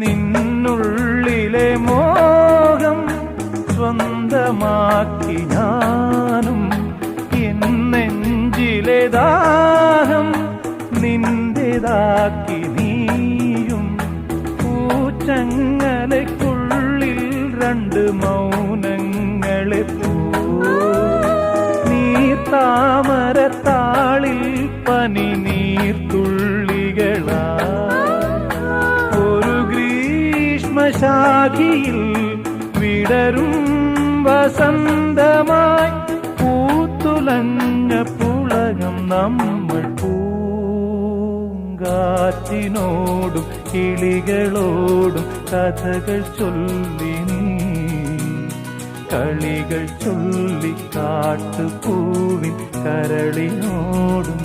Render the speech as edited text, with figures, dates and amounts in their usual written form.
നിന്നുള്ളിലെ മോഹം സ്വന്തമാക്കി ഞാനും, എൻ നെഞ്ചിലെ ദാഹം നിന്റേതാക്കി നീയും. പൂച്ചങ്ങലയ്ക്കുള്ളിൽ രണ്ട് മൗനങ്ങളെ പോ, നീർത്താമരത്താളിൽ പനി നീർത്തുള്ളികളാ. ഒരു ഗ്രീഷ്മശാഖിയിൽ വിടരും വസന്തമായി പൂത്തുലഞ്ഞ പുളകം നമ്മൾ. പൂങ്കാറ്റിനോടും കിളികളോടും കഥകൾ ചൊല്ലി നീ, കളികൾ ചൊല്ലി കാട്ടുപൂവിൻ കരളിനോടും